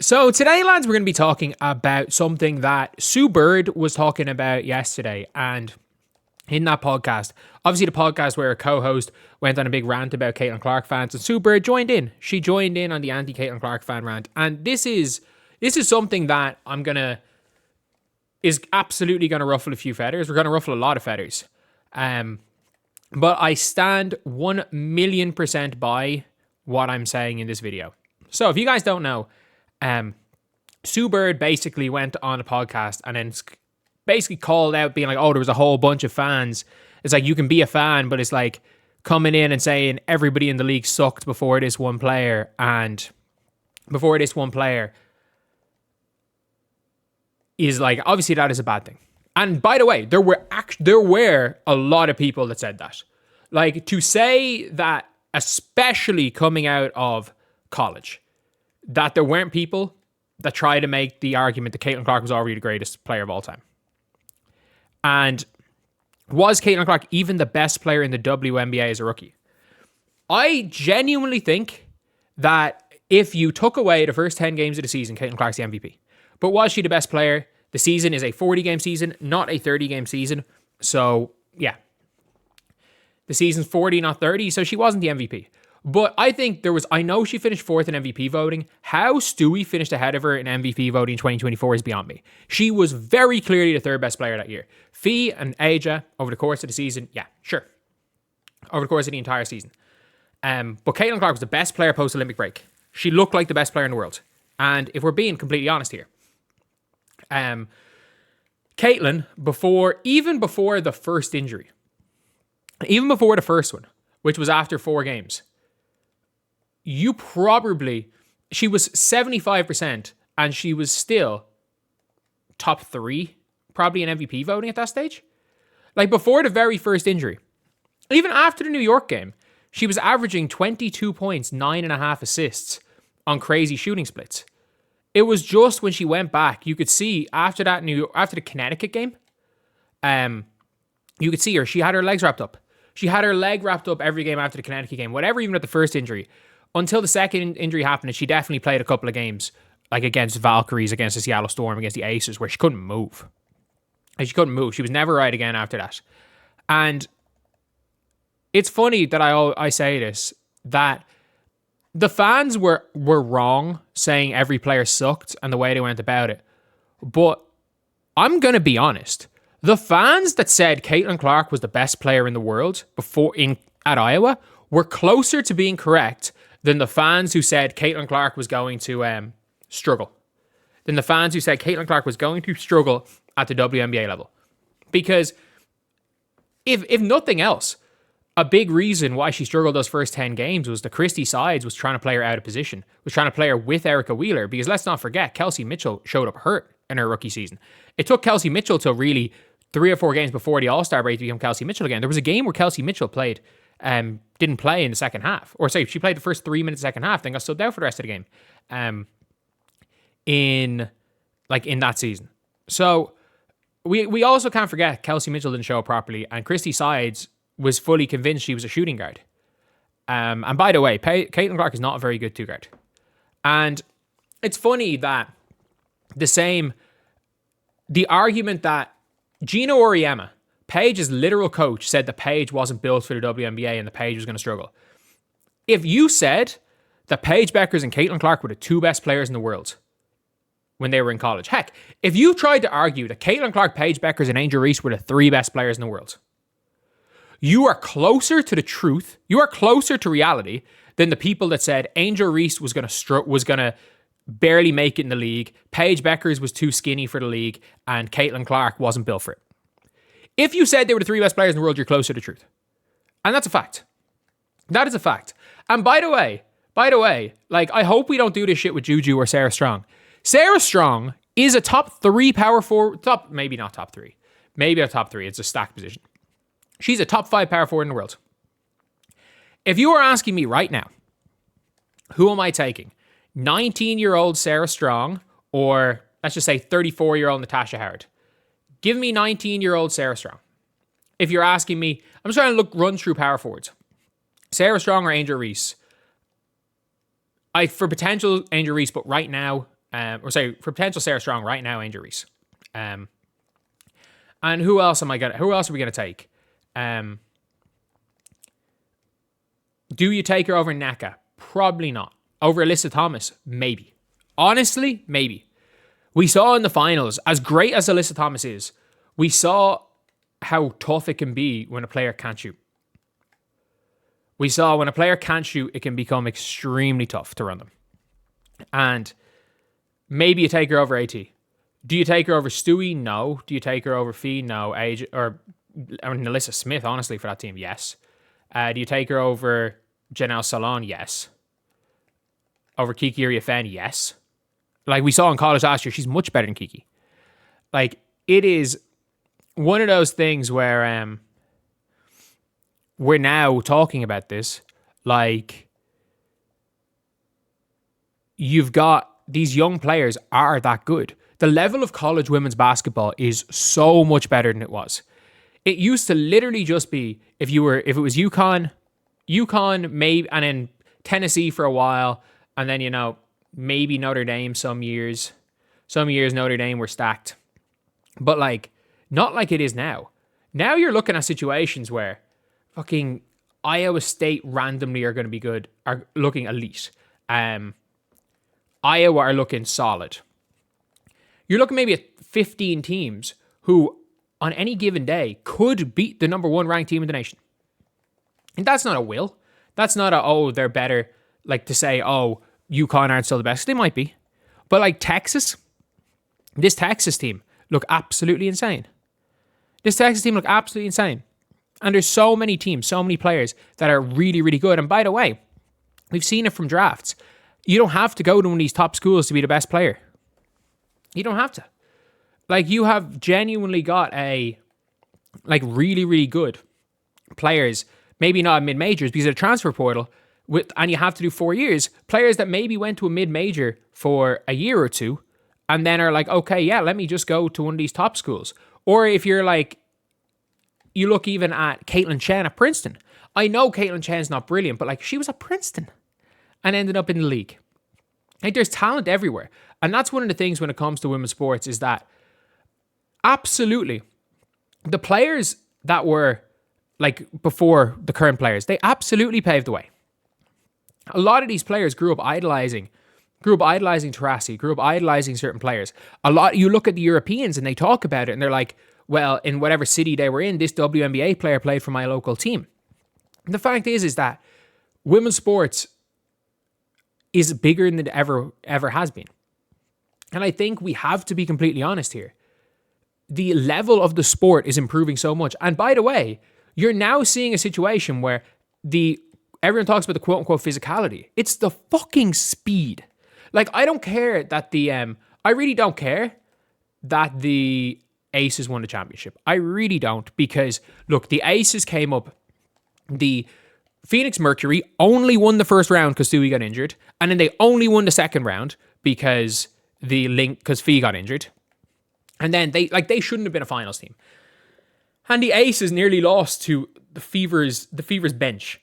So today, lads, we're going to be talking about something that Sue Bird was talking about yesterday. And in that podcast, obviously the podcast where a co-host went on a big rant about Caitlin Clark fans, and Sue Bird joined in. She joined in on the anti-Caitlin Clark fan rant. And this is something that is absolutely going to ruffle a few feathers. We're going to ruffle a lot of feathers. But I stand 1,000,000% by what I'm saying in this video. So if you guys don't know, Sue Bird basically went on a podcast and then basically called out being like, oh, there was a whole bunch of fans. It's like, you can be a fan, but it's like coming in and saying everybody in the league sucked before this one player, and before this one player is like, obviously that is a bad thing. And by the way, there were a lot of people that said that. Like, to say that, especially coming out of college, that there weren't people that try to make the argument that Caitlin Clark was already the greatest player of all time. And was Caitlin Clark even the best player in the WNBA as a rookie? I genuinely think that if you took away the first 10 games of the season, Caitlin Clark's the MVP. But was she the best player? The season is a 40-game season, not a 30-game season. So, yeah. The season's 40, not 30, so she wasn't the MVP. But I think I know she finished fourth in MVP voting. How Stewie finished ahead of her in MVP voting in 2024 is beyond me. She was very clearly the third best player that year. Fee and Aja, over the course of the season, yeah, sure. Over the course of the entire season. But Caitlin Clark was the best player post-Olympic break. She looked like the best player in the world. And if we're being completely honest here, Caitlin, even before the first injury, even before the first one, which was after 4 games, she was 75% and she was still top 3, probably in MVP voting at that stage. Like, before the very first injury, even after the New York game, she was averaging 22 points, 9.5 assists on crazy shooting splits. It was just when she went back, you could see after the Connecticut game, you could see her. She had her legs wrapped up. She had her leg wrapped up every game after the Connecticut game, whatever, even at the first injury. Until the second injury happened, and she definitely played a couple of games, like against Valkyries, against the Seattle Storm, against the Aces, where she couldn't move. She couldn't move. She was never right again after that. And it's funny that I say this, that the fans were wrong saying every player sucked and the way they went about it. But I'm going to be honest. The fans that said Caitlin Clark was the best player in the world at Iowa were closer to being correct than the fans who said Caitlin Clark was going to struggle. Than the fans who said Caitlin Clark was going to struggle at the WNBA level. Because if nothing else, a big reason why she struggled those first 10 games was the Christy Sides was trying to play her out of position, was trying to play her with Erica Wheeler, because let's not forget, Kelsey Mitchell showed up hurt in her rookie season. It took Kelsey Mitchell till really 3 or 4 games before the All-Star break to become Kelsey Mitchell again. There was a game where Kelsey Mitchell didn't play in the second half. Or sorry, she played the first 3 minutes of the second half, then got subbed out for the rest of the game. In that season. So we also can't forget Kelsey Mitchell didn't show up properly, and Christy Sides was fully convinced she was a shooting guard. And by the way, Caitlin Clark is not a very good 2-guard. And it's funny that the argument that Gino Auriemma, Paige's literal coach, said that Paige wasn't built for the WNBA and that Paige was going to struggle. If you said that Paige Bueckers and Caitlin Clark were the 2 best players in the world when they were in college, heck, if you tried to argue that Caitlin Clark, Paige Bueckers, and Angel Reese were the 3 best players in the world, you are closer to the truth, you are closer to reality than the people that said Angel Reese was going to barely make it in the league, Paige Bueckers was too skinny for the league, and Caitlin Clark wasn't built for it. If you said they were the 3 best players in the world, you're closer to the truth. And that's a fact. That is a fact. And by the way, like, I hope we don't do this shit with Juju or Sarah Strong. Sarah Strong is a top 3 power forward, maybe not top 3. Maybe a top 3. It's a stacked position. She's a top 5 power forward in the world. If you are asking me right now, who am I taking? 19-year-old Sarah Strong, or let's just say 34-year-old Natasha Howard. Give me 19-year-old Sarah Strong. If you're asking me, I'm just trying to run through power forwards. Sarah Strong or Angel Reese? For potential Angel Reese, but right now, for potential Sarah Strong right now, Angel Reese. And who else are we gonna take? Do you take her over Naka? Probably not. Over Alyssa Thomas? Maybe. Honestly, maybe. We saw in the finals, as great as Alyssa Thomas is, we saw how tough it can be when a player can't shoot. We saw when a player can't shoot, it can become extremely tough to run them. And maybe you take her over AT. Do you take her over Stewie? No. Do you take her over Fee? No. Alyssa Smith, honestly, for that team? Yes. Do you take her over Janelle Salon? Yes. Over Kiki Iriafen? Yes. Like we saw in college last year, she's much better than Kiki. Like, it is one of those things where we're now talking about this. Like, you've got these young players are that good. The level of college women's basketball is so much better than it was. It used to literally just be if it was UConn, maybe, and then Tennessee for a while, and then maybe Notre Dame some years. Some years Notre Dame were stacked, but like not like it is now. Now you're looking at situations where fucking Iowa State randomly are going to be good, are looking elite. Iowa are looking solid. You're looking maybe at 15 teams who, on any given day, could beat the number one ranked team in the nation. And that's not a will. That's not they're better, like to say, UConn aren't still the best. They might be. But like Texas, this Texas team look absolutely insane. And there's so many teams, so many players that are really, really good. And by the way, we've seen it from drafts. You don't have to go to one of these top schools to be the best player. You don't have to. Like, you have genuinely got really, really good players, maybe not mid-majors because of the transfer portal, and you have to do 4 years. Players that maybe went to a mid-major for a year or two and then are like, okay, yeah, let me just go to one of these top schools. Or if you're like, you look even at Caitlin Chen at Princeton. I know Caitlin Chen's not brilliant, but like she was at Princeton and ended up in the league. Like, there's talent everywhere. And that's one of the things when it comes to women's sports is that absolutely the players that were like before the current players, they absolutely paved the way. A lot of these players grew up idolizing Taurasi, grew up idolizing certain players. You look at the Europeans and they talk about it and they're like, well, in whatever city they were in, this WNBA player played for my local team. And the fact is that women's sports is bigger than it ever has been. And I think we have to be completely honest here. The level of the sport is improving so much. And by the way, you're now seeing a situation where everyone talks about the quote unquote physicality. It's the fucking speed. Like, I don't care that I really don't care that the Aces won the championship. I really don't, because look, the Aces came up, the Phoenix Mercury only won the first round because Stewie got injured, and then they only won the second round because Fee got injured. And then they shouldn't have been a finals team. And the Aces nearly lost to the Fever's bench.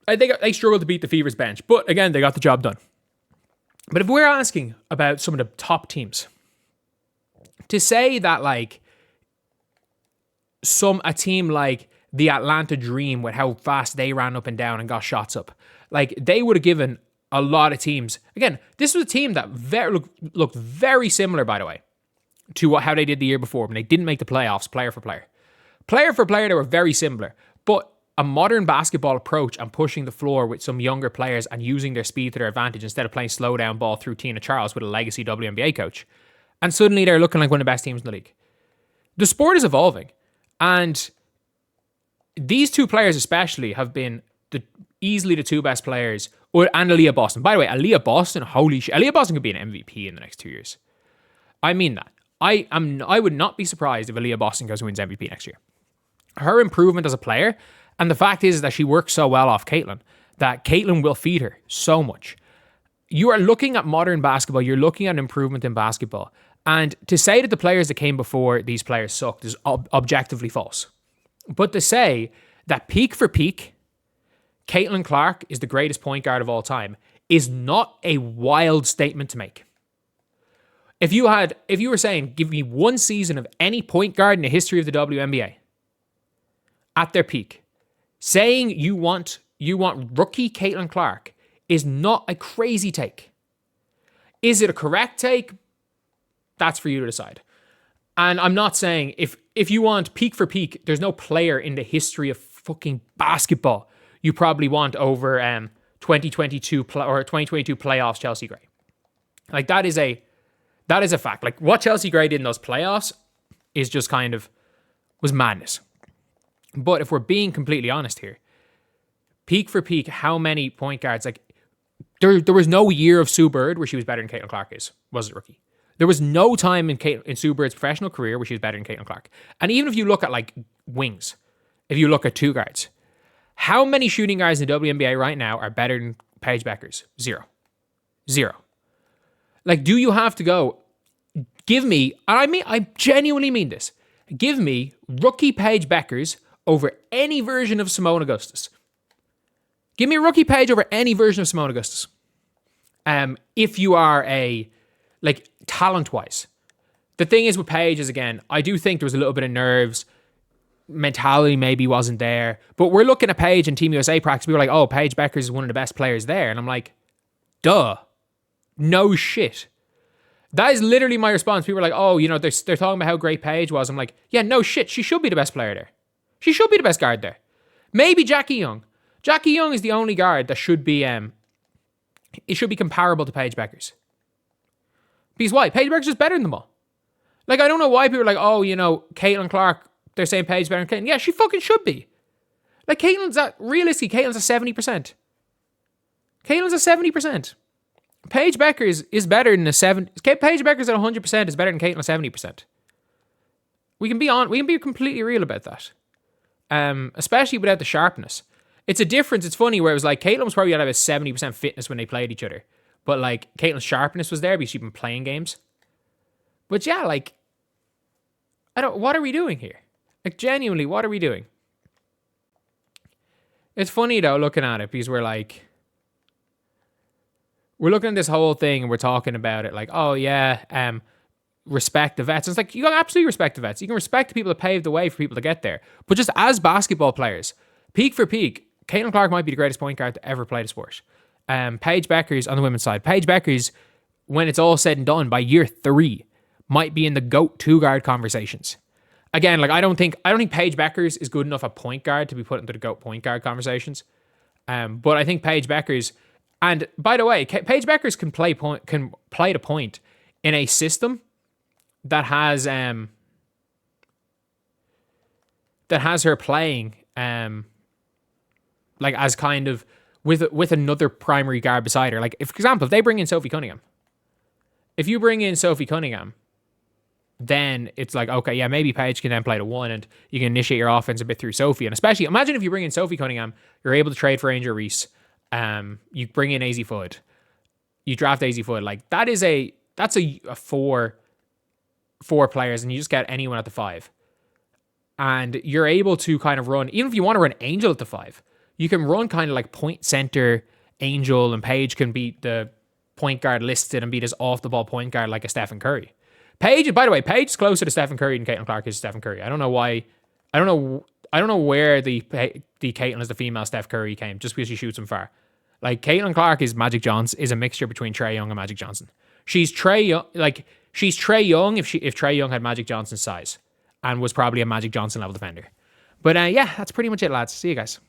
I think they struggled to beat the Fever's bench, but again, they got the job done. But if we're asking about some of the top teams, to say that like a team like the Atlanta Dream, with how fast they ran up and down and got shots up, like they would have given a lot of teams. Again, this was a team that looked very similar, by the way, to how they did the year before when they didn't make the playoffs, player for player. Player for player, they were very similar. But a modern basketball approach and pushing the floor with some younger players and using their speed to their advantage instead of playing slow down ball through Tina Charles with a legacy WNBA coach. And suddenly they're looking like one of the best teams in the league. The sport is evolving. And these two players especially have been easily the two best players. And Aaliyah Boston. By the way, Aaliyah Boston, holy shit. Aaliyah Boston could be an MVP in the next 2 years. I mean that. I would not be surprised if Aaliyah Boston goes and wins MVP next year. Her improvement as a player, and the fact is that she works so well off Caitlin, that Caitlin will feed her so much. You are looking at modern basketball, you're looking at improvement in basketball. And to say that the players that came before these players sucked is objectively false. But to say that peak for peak, Caitlin Clark is the greatest point guard of all time is not a wild statement to make. If you were saying, give me one season of any point guard in the history of the WNBA at their peak, saying you want rookie Caitlin Clark is not a crazy take. Is it a correct take? That's for you to decide. And I'm not saying if you want peak for peak, there's no player in the history of fucking basketball you probably want over 2022 or 2022 playoffs Chelsea Gray. Like that is a fact. Like what Chelsea Gray did in those playoffs is just was madness. But if we're being completely honest here, peak for peak, how many point guards, like there was no year of Sue Bird where she was better than Caitlin Clark was a rookie. There was no time in Sue Bird's professional career where she was better than Caitlin Clark. And even if you look at like wings, if you look at two guards, how many shooting guards in the WNBA right now are better than Paige Bueckers? Zero. Like, do you have to go, give me, and I genuinely mean this, give me rookie Paige Bueckers over any version of Simone Augustus. Give me a rookie Paige over any version of Simone Augustus. If you are talent-wise. The thing is with Paige is, again, I do think there was a little bit of nerves. Mentality maybe wasn't there. But we're looking at Paige in Team USA practice. We were like, oh, Paige Bueckers is one of the best players there. And I'm like, duh. No shit. That is literally my response. People are like, oh, they're talking about how great Paige was. I'm like, yeah, no shit. She should be the best player there. She should be the best guard there. Maybe Jackie Young. Jackie Young is the only guard that should be, it should be comparable to Paige Bueckers. Because why? Paige Bueckers is better than them all. Like, I don't know why people are like, oh, Caitlin Clark, they're saying Paige better than Caitlin. Yeah, she fucking should be. Like, Caitlin's at 70%. Caitlin's at 70%. Paige Bueckers is better than Paige Bueckers at 100% is better than Caitlin at 70%. We can be completely real about that. Especially without the sharpness. It's a difference. It's funny where it was like Caitlin was probably at about 70% fitness when they played each other. But like Caitlin's sharpness was there because she'd been playing games. But yeah, like, what are we doing here? Like, genuinely, what are we doing? It's funny though, looking at it, because we're looking at this whole thing and we're talking about it like, oh yeah, respect the vets. And it's like, you gotta absolutely respect the vets. You can respect the people that paved the way for people to get there. But just as basketball players, peak for peak, Caitlin Clark might be the greatest point guard to ever play the sport. Paige Bueckers on the women's side. Paige Bueckers, when it's all said and done, by year 3, might be in the GOAT 2-guard conversations. Again, like I don't think Paige Bueckers is good enough a point guard to be put into the GOAT point guard conversations. But I think Paige Bueckers, and by the way, Paige Bueckers can play the point in a system that has her playing like as kind of with another primary guard beside her. Like, if, for example, if they bring in Sophie Cunningham, if you bring in Sophie Cunningham, then it's like, okay, yeah, maybe Paige can then play the 1 and you can initiate your offense a bit through Sophie. And especially, imagine if you bring in Sophie Cunningham, you're able to trade for Angel Reese. You bring in AZ Fudd. You draft AZ Fudd. Like, that's a 4 players, and you just get anyone at the 5. And you're able to kind of run, even if you want to run Angel at the 5, you can run kind of like point center Angel, and Paige can beat the point guard listed and be this off the ball point guard like a Stephen Curry. Paige, by the way, Paige is closer to Stephen Curry than Caitlin Clark is to Stephen Curry. I don't know why. I don't know where the Caitlin as the female Steph Curry came, just because she shoots them far. Like, Caitlin Clark is a mixture between Trae Young and Magic Johnson. She's Trae Young if Trae Young had Magic Johnson's size and was probably a Magic Johnson level defender. But yeah, that's pretty much it, lads. See you guys.